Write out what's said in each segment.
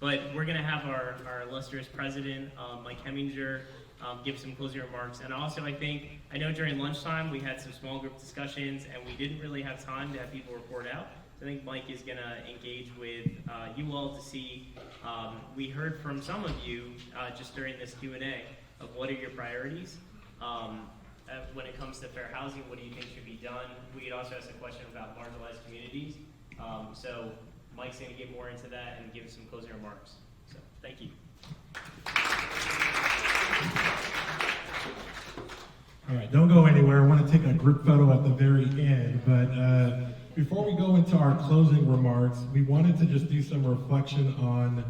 But we're going to have our illustrious president, Mike Hemminger, give some closing remarks. And also, I know during lunchtime we had some small group discussions and we didn't really have time to have people report out. So I think Mike is going to engage with you all to see, we heard from some of you just during this Q&A of what are your priorities. When it comes to fair housing, what do you think should be done? We had also asked a question about marginalized communities. So Mike's going to get more into that and give some closing remarks. So thank you. All right, don't go anywhere. I want to take a group photo at the very end, but before we go into our closing remarks, we wanted to just do some reflection on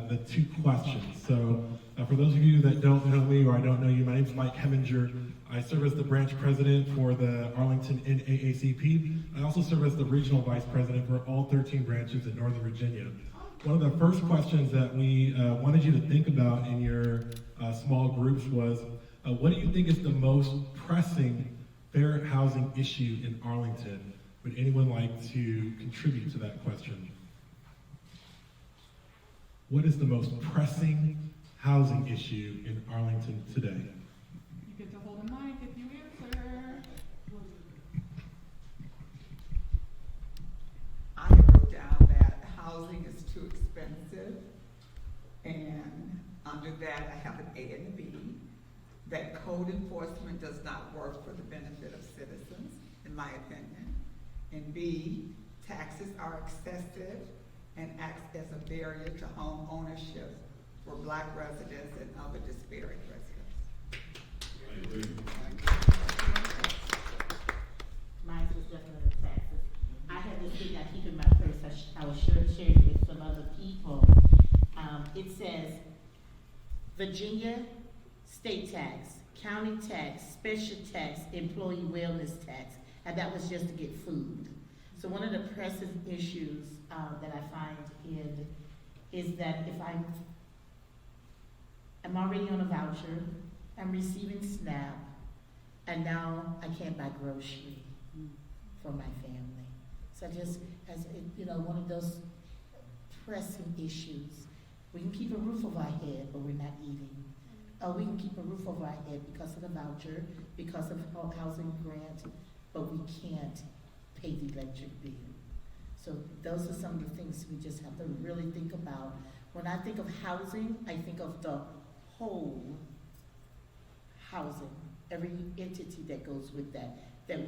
the two questions. So for those of you that don't know me or I don't know you, my name is Mike Hemminger. I serve as the branch president for the Arlington NAACP. I also serve as the regional vice president for all 13 branches in Northern Virginia. One of the first questions that we wanted you to think about in your small groups was, what do you think is the most pressing fair housing issue in Arlington? Would anyone like to contribute to that question? What is the most pressing housing issue in Arlington today? You get to hold a mic if you answer. I wrote down that housing is too expensive, and under that I have an A and a B, that code enforcement does not work for the benefit of citizens, in my opinion, and B, taxes are excessive and acts as a barrier to home ownership for Black residents and other disparate residents. Mine was definitely taxes. I had this thing I keep in my purse. I was sure to share it with some other people. It says Virginia state tax, county tax, special tax, employee wellness tax, and that was just to get food. So one of the pressing issues that I find is that if I'm already on a voucher, I'm receiving SNAP, and now I can't buy grocery for my family. So just as one of those pressing issues, we can keep a roof over our head, but we're not eating. Or we can keep a roof over our head because of the voucher, because of our housing grant, but we can't pay the electric bill. So those are some of the things we just have to really think about. When I think of housing, I think of the whole housing, every entity that goes with that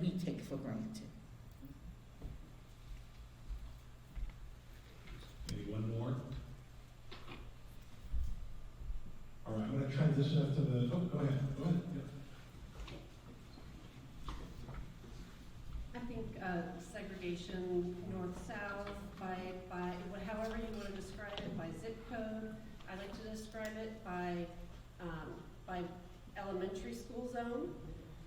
we take for granted. Maybe one more. All right, I'm going to transition us to the. Oh, go ahead. Go ahead. Yeah. I think segregation north-south by however you want to describe it, by zip code. I like to describe it by elementary school zone.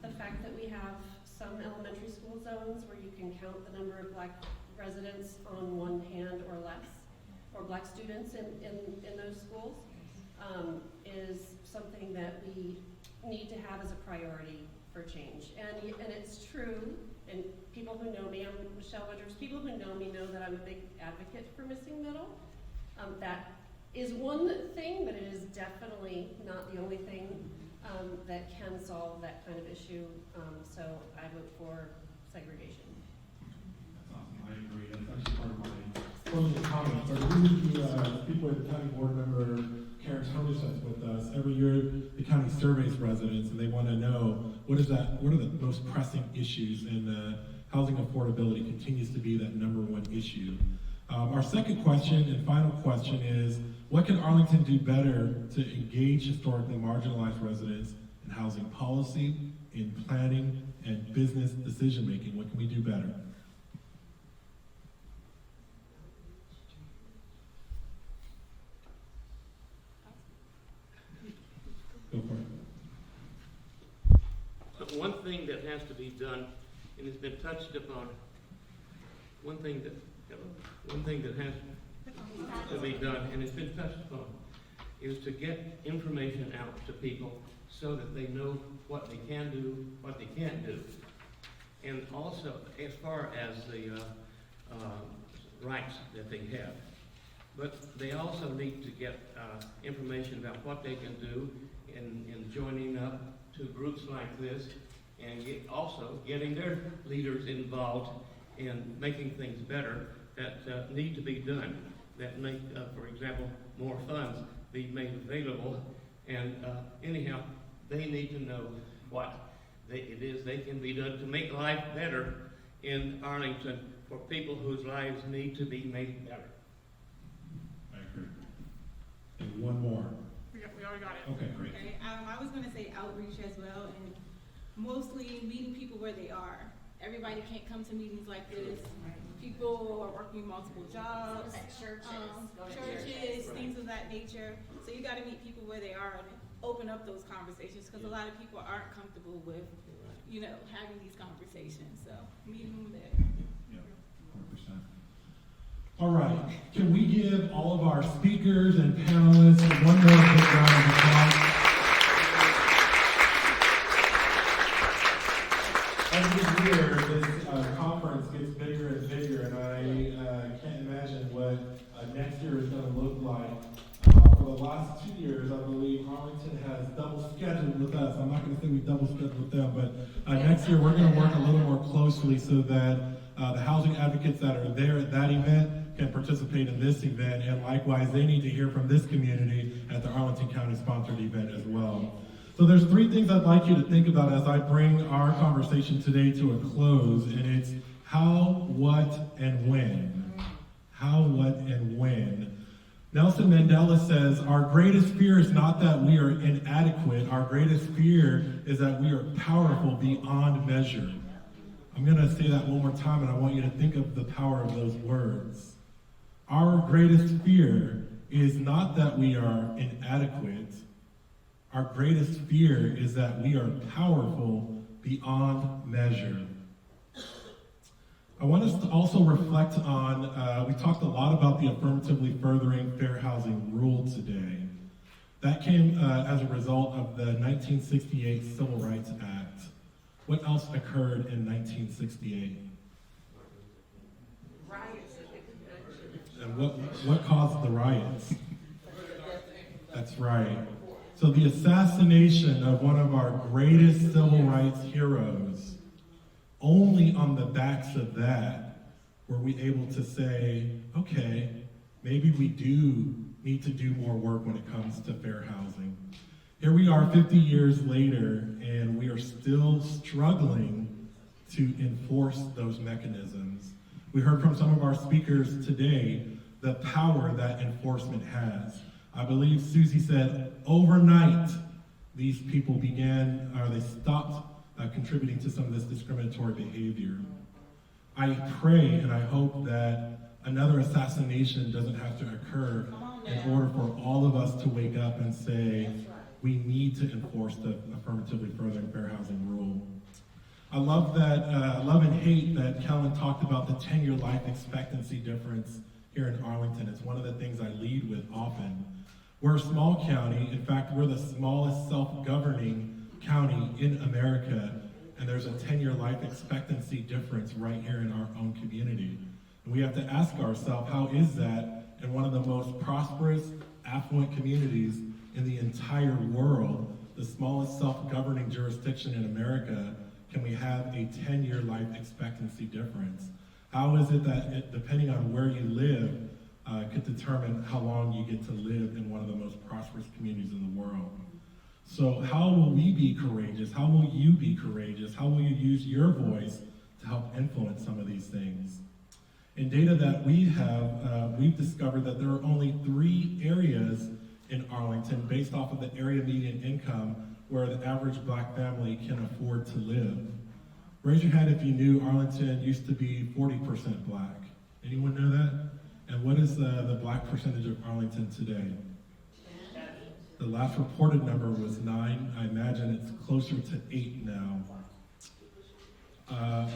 The fact that we have some elementary school zones where you can count the number of Black residents on one hand or less, or Black students in those schools, is something that we need to have as a priority for change. And it's true, and people who know me, I'm Michelle Winters, people who know me know that I'm a big advocate for missing middle. That is one thing, but it is definitely not the only thing that can solve that kind of issue. So I vote for segregation. That's awesome. I agree. That's actually part of my closing comments. I agree with you, speak with County Board Member Karen Tonish that's with us. Every year, the county surveys residents, and they want to know what are the most pressing issues, and housing affordability continues to be that number one issue. Our second question and final question is, what can Arlington do better to engage historically marginalized residents in housing policy, in planning, and business decision making? What can we do better? Go for it. But one thing that has to be done, and it's been touched upon, one thing that has to be done, and it's been touched upon, is to get information out to people so that they know what they can do, what they can't do. And also, as far as the rights that they have. but they also need to get information about what they can do in joining up to groups like this, and also getting their leaders involved in making things better that need to be done, that make, for example, more funds be made available. And anyhow, they need to know what it is they can be done to make life better in Arlington for people whose lives need to be made better. I agree. And one more. We already got it. Okay, great. Okay, I was gonna say outreach as well, and mostly meeting people where they are. Everybody can't come to meetings like this. People are working multiple jobs, churches, things of that nature. So you gotta meet people where they are and open up those conversations, because a lot of people aren't comfortable with, having these conversations. So meet them there. Yeah, 100%. All right, can we give all of our speakers and panelists one more big round of applause? Every year, this conference gets bigger and bigger, and I can't imagine what next year is going to look like. For the last 2 years, I believe Arlington has double scheduled with us. I'm not going to say we double scheduled with them, but next year we're going to work a little more closely so that the housing advocates that are there at that event can participate in this event, and likewise, they need to hear from this community at the Arlington County sponsored event as well. So there's 3 things I'd like you to think about as I bring our conversation today to a close, and it's how, what, and when. How, what, and when. Nelson Mandela says, our greatest fear is not that we are inadequate. Our greatest fear is that we are powerful beyond measure. I'm going to say that one more time, and I want you to think of the power of those words. Our greatest fear is not that we are inadequate. Our greatest fear is that we are powerful beyond measure. I want us to also reflect on, we talked a lot about the affirmatively furthering fair housing rule today. That came as a result of the 1968 Civil Rights Act. What else occurred in 1968? Riots at the convention. And what caused the riots? That's right. So the assassination of one of our greatest civil rights heroes, only on the backs of that were we able to say, okay, maybe we do need to do more work when it comes to fair housing. Here we are 50 years later, and we are still struggling to enforce those mechanisms. We heard from some of our speakers today the power that enforcement has. I believe Susie said overnight these people they stopped contributing to some of this discriminatory behavior. I pray and I hope that another assassination doesn't have to occur in order for all of us to wake up and say, we need to enforce the affirmatively furthering fair housing rule. I love and hate that Kellen talked about the 10-year life expectancy difference here in Arlington. It's one of the things I lead with often. We're a small county. In fact, we're the smallest self-governing county in America, and there's a 10-year life expectancy difference right here in our own community. And we have to ask ourselves, how is that in one of the most prosperous, affluent communities in the entire world, the smallest self-governing jurisdiction in America, can we have a 10-year life expectancy difference? How is it that depending on where you live, could determine how long you get to live in one of the most prosperous communities in the world? So how will we be courageous? How will you be courageous? How will you use your voice to help influence some of these things? In data that we have, we've discovered that there are only 3 areas in Arlington, based off of the area median income, where the average black family can afford to live. Raise your hand if you knew Arlington used to be 40% black. Anyone know that? And what is the black percentage of Arlington today? The last reported number was 9. I imagine it's closer to 8 now.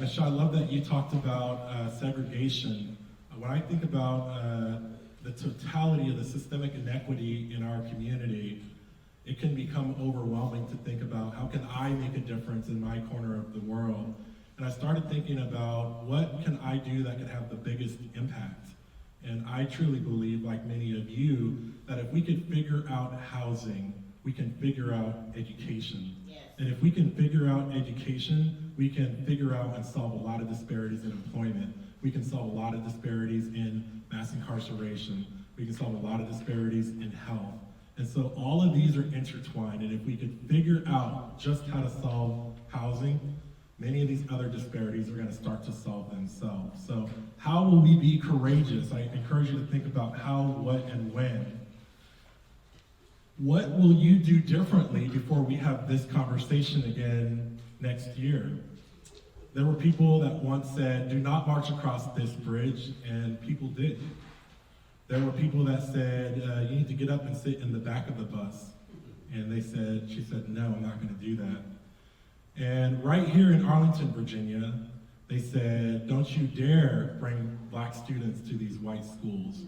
Michelle, I love that you talked about segregation. When I think about the totality of the systemic inequity in our community, it can become overwhelming to think about how can I make a difference in my corner of the world. And I started thinking about what can I do that can have the biggest impact. And I truly believe, like many of you, that if we could figure out housing, we can figure out education. Yes. And if we can figure out education, we can figure out and solve a lot of disparities in employment. We can solve a lot of disparities in mass incarceration. We can solve a lot of disparities in health. And so all of these are intertwined. And if we could figure out just how to solve housing, many of these other disparities are going to start to solve themselves. So how will we be courageous? I encourage you to think about how, what, and when. What will you do differently before we have this conversation again next year? There were people that once said, do not march across this bridge, and people did. There were people that said, you need to get up and sit in the back of the bus. And she said, no, I'm not going to do that. And right here in Arlington, Virginia, they said, don't you dare bring black students to these white schools.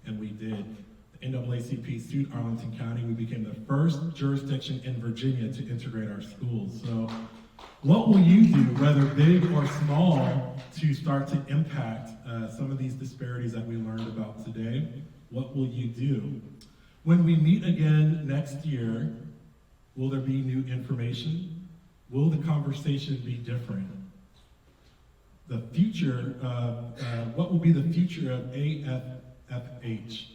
And we did. The NAACP sued Arlington County. We became the first jurisdiction in Virginia to integrate our schools. So what will you do, whether big or small, to start to impact some of these disparities that we learned about today? What will you do? When we meet again next year, will there be new information? Will the conversation be different? The future, what will be the future of AFFH?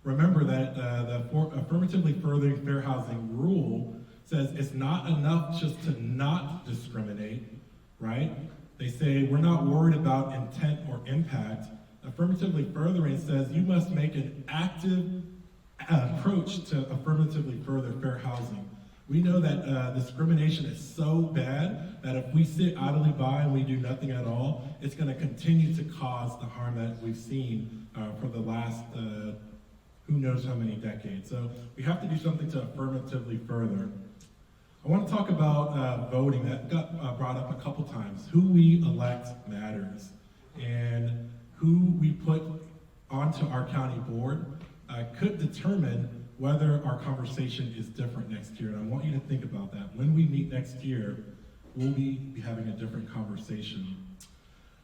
Remember that the affirmatively furthering fair housing rule says it's not enough just to not discriminate, right? They say we're not worried about intent or impact. Affirmatively furthering says you must make an active approach to affirmatively further fair housing. We know that discrimination is so bad that if we sit idly by and we do nothing at all, it's going to continue to cause the harm that we've seen for the last who knows how many decades. So we have to do something to affirmatively further. I want to talk about voting. That got brought up a couple times. Who we elect matters, and who we put onto our county board could determine whether our conversation is different next year. And I want you to think about that. When we meet next year, we'll be having a different conversation.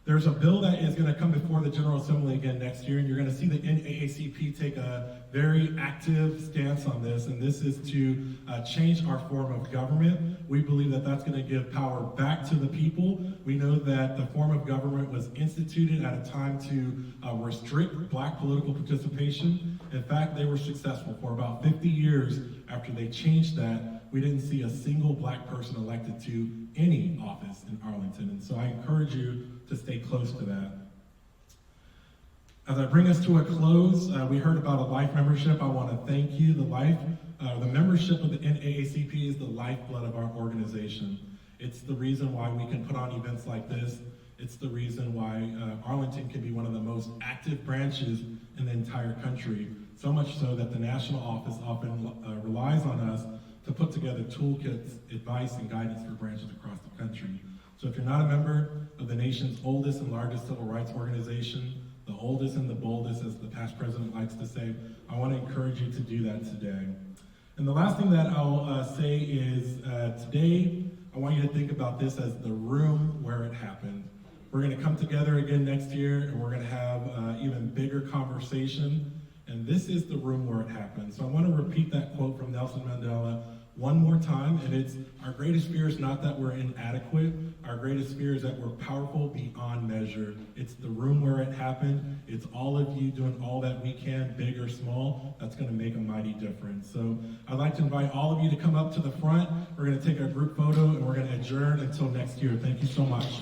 There's a bill that is going to come before the General Assembly again next year, and you're going to see the NAACP take a very active stance on this, and this is to change our form of government. We believe that that's going to give power back to the people. We know that the form of government was instituted at a time to restrict black political participation. In fact, they were successful. For about 50 years after they changed that, we didn't see a single black person elected to any office in Arlington, and so I encourage you to stay close to that. As I bring us to a close, we heard about a life membership. I want to thank you. The membership of the NAACP is the lifeblood of our organization. It's the reason why we can put on events like this. It's the reason why Arlington can be one of the most active branches in the entire country, so much so that the national office often relies on us to put together toolkits, advice, and guidance for branches across the country. So if you're not a member of the nation's oldest and largest civil rights organization, the oldest and the boldest, as the past president likes to say, I want to encourage you to do that today. And the last thing that I'll say is today, I want you to think about this as the room where it happened. We're going to come together again next year, and we're going to have even bigger conversation. And this is the room where it happened. So I want to repeat that quote from Nelson Mandela one more time, and it's, our greatest fear is not that we're inadequate. Our greatest fear is that we're powerful beyond measure. It's the room where it happened. It's all of you doing all that we can, big or small. That's going to make a mighty difference. So I'd like to invite all of you to come up to the front. We're going to take our group photo, and we're going to adjourn until next year. Thank you so much.